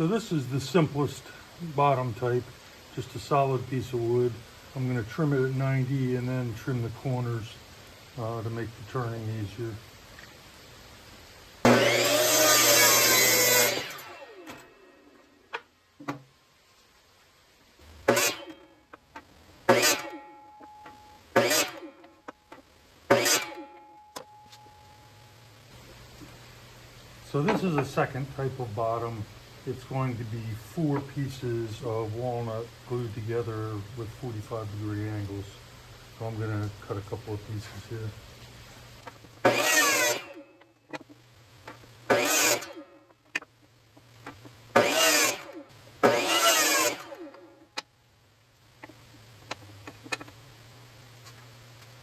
So this is the simplest bottom type, just a solid piece of wood. I'm going to trim it at 90 and then trim the corners to make the turning easier. So this is a second type of bottom. It's going to be 4 pieces of walnut glued together with 45-degree angles. So I'm going to cut a couple of pieces here.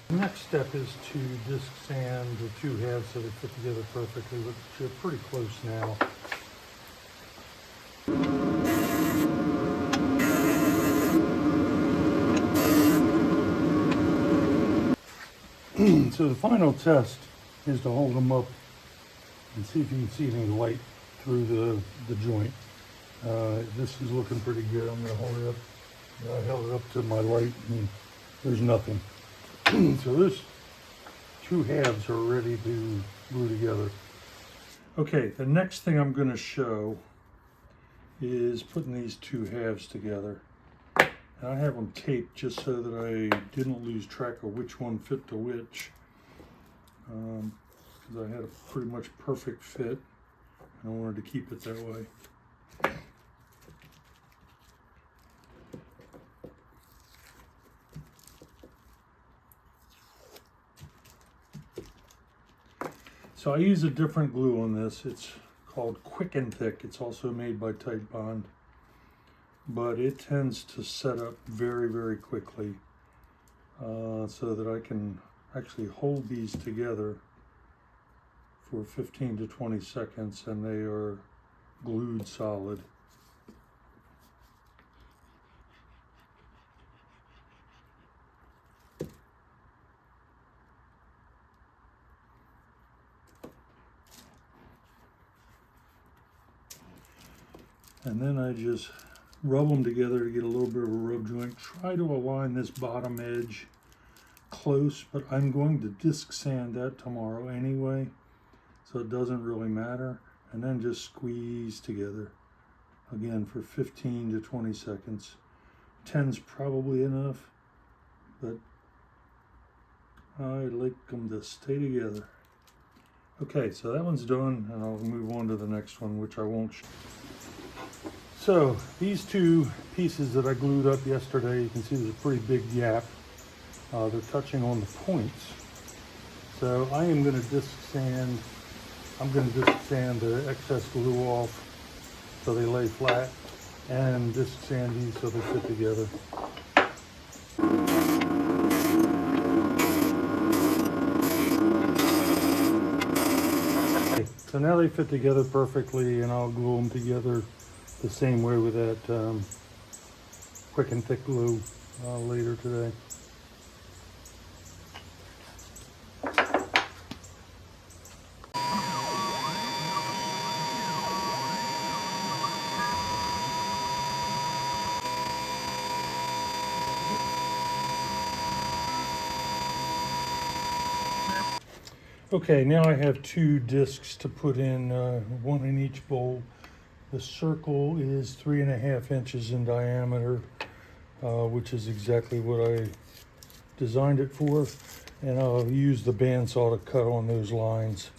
The next step is to disc sand the 2 halves so they fit together perfectly, which are pretty close now. So the final test is to hold them up and see if you can see any light through the joint. This is looking pretty good. I'm going to hold it up. I held it up to my light and there's nothing. So those 2 halves are ready to glue together. Okay, the next thing I'm going to show is putting these 2 halves together. And I have them taped just so that I didn't lose track of which one fit to which. Because I had a pretty much perfect fit and I wanted to keep it that way. So I use a different glue on this. It's called Quick and Thick. It's also made by Titebond, but it tends to set up very, very quickly so that I can actually hold these together for 15 to 20 seconds and they are glued solid. And then I just rub them together to get a little bit of a rub joint. Try to align this bottom edge close, but I'm going to disc sand that tomorrow anyway, so it doesn't really matter. And then just squeeze together again for 15 to 20 seconds. 10's probably enough, but I like them to stay together. Okay, so that one's done, and I'll move on to the next one, which I won't show. So these 2 pieces that I glued up yesterday, you can see there's a pretty big gap. They're touching on the points. So I am going to disc sand. I'm going to disc sand the excess glue off so they lay flat, and disc sand these so they fit together. Okay, so now they fit together perfectly, and I'll glue them together the same way with that Quick and Thick glue later today. Okay, now I have 2 discs to put in, 1 in each bowl. The circle is 3.5 inches in diameter, which is exactly what I designed it for. And I'll use the bandsaw to cut on those lines.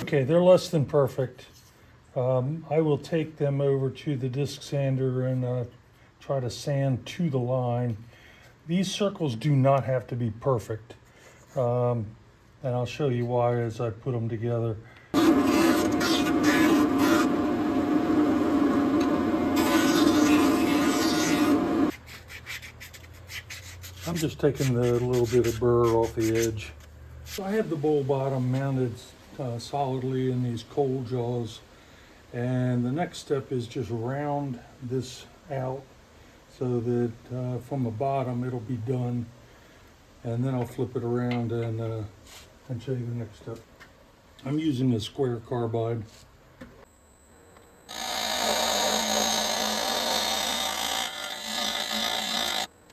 Okay, they're less than perfect. I will take them over to the disc sander and try to sand to the line. These circles do not have to be perfect. And I'll show you why as I put them together. I'm just taking the little bit of burr off the edge So I have the bowl bottom mounted solidly in these cold jaws, and the next step is just round this out so that from the bottom it'll be done, and then I'll flip it around and show you the next step. I'm using a square carbide.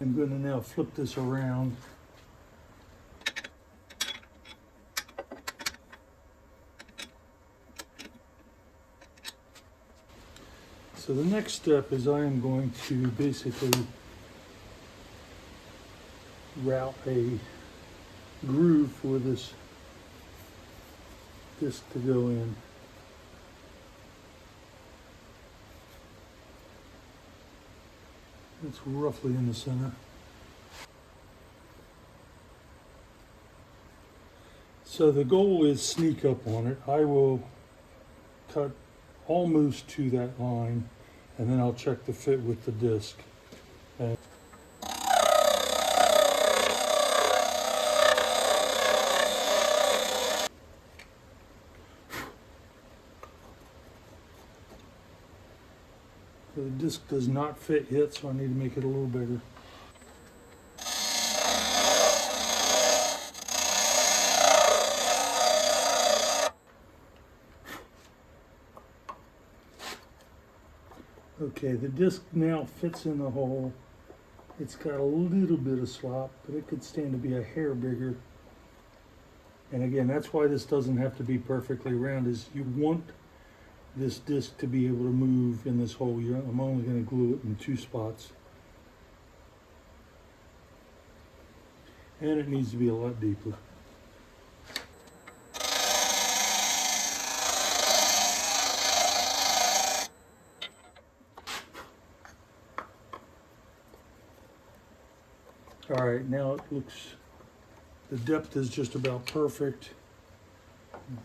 I'm going to now flip this around. So the next step is I am going to basically route a groove for this disc to go in. It's roughly in the center. So the goal is sneak up on it. I will cut almost to that line, and then I'll check the fit with the disc. And the disc does not fit yet, so I need to make it a little bigger. Okay, the disc now fits in the hole. It's got a little bit of slop, but it could stand to be a hair bigger. And again, that's why this doesn't have to be perfectly round, is you want this disc to be able to move in this hole. I'm only going to glue it in 2 spots. And it needs to be a lot deeper. All right, now it looks, the depth is just about perfect.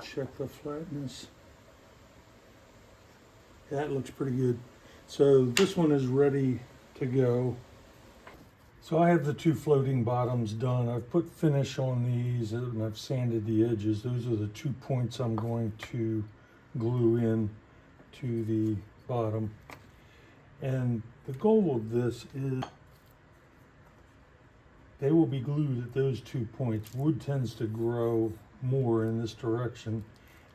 Check the flatness. That looks pretty good. So this one is ready to go. So I have the 2 floating bottoms done. I've put finish on these and I've sanded the edges. Those are the 2 points I'm going to glue in to the bottom. And the goal of this is they will be glued at those 2 points. Wood tends to grow more in this direction,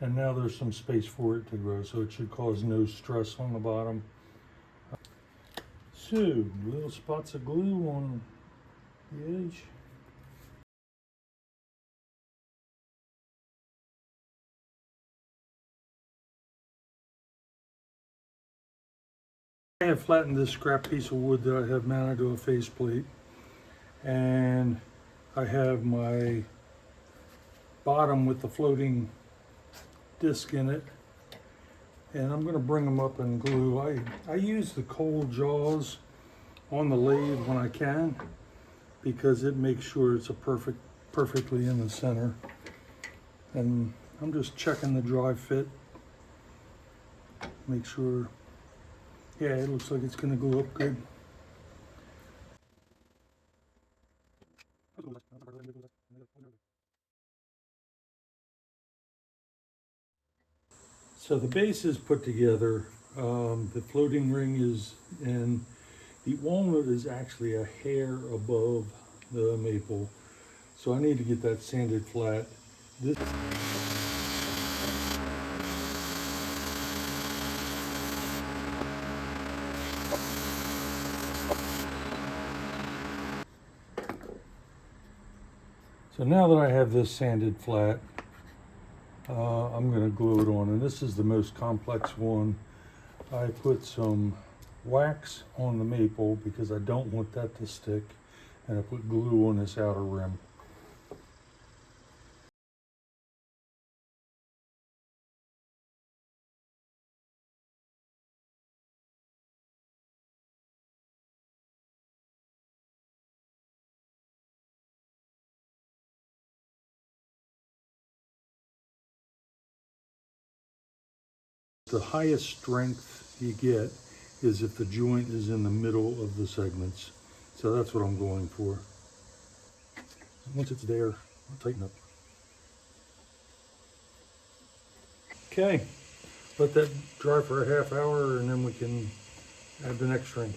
and now there's some space for it to grow, so it should cause no stress on the bottom. So, little spots of glue on the edge. I have flattened this scrap piece of wood that I have mounted to a faceplate, and I have my bottom with the floating disc in it, and I'm going to bring them up and glue. I use the cold jaws on the lathe when I can, because it makes sure it's perfectly in the center. And I'm just checking the dry fit, make sure. Yeah, it looks like it's going to glue up good. So the base is put together. The floating ring is in. The walnut is actually a hair above the maple. So I need to get that sanded flat. This So now that I have this sanded flat, I'm going to glue it on, and this is the most complex one. I put some wax on the maple because I don't want that to stick, and I put glue on this outer rim. The highest strength you get is if the joint is in the middle of the segments. So that's what I'm going for. Once it's there, I'll tighten up. Okay, let that dry for a half hour and then we can add the next string.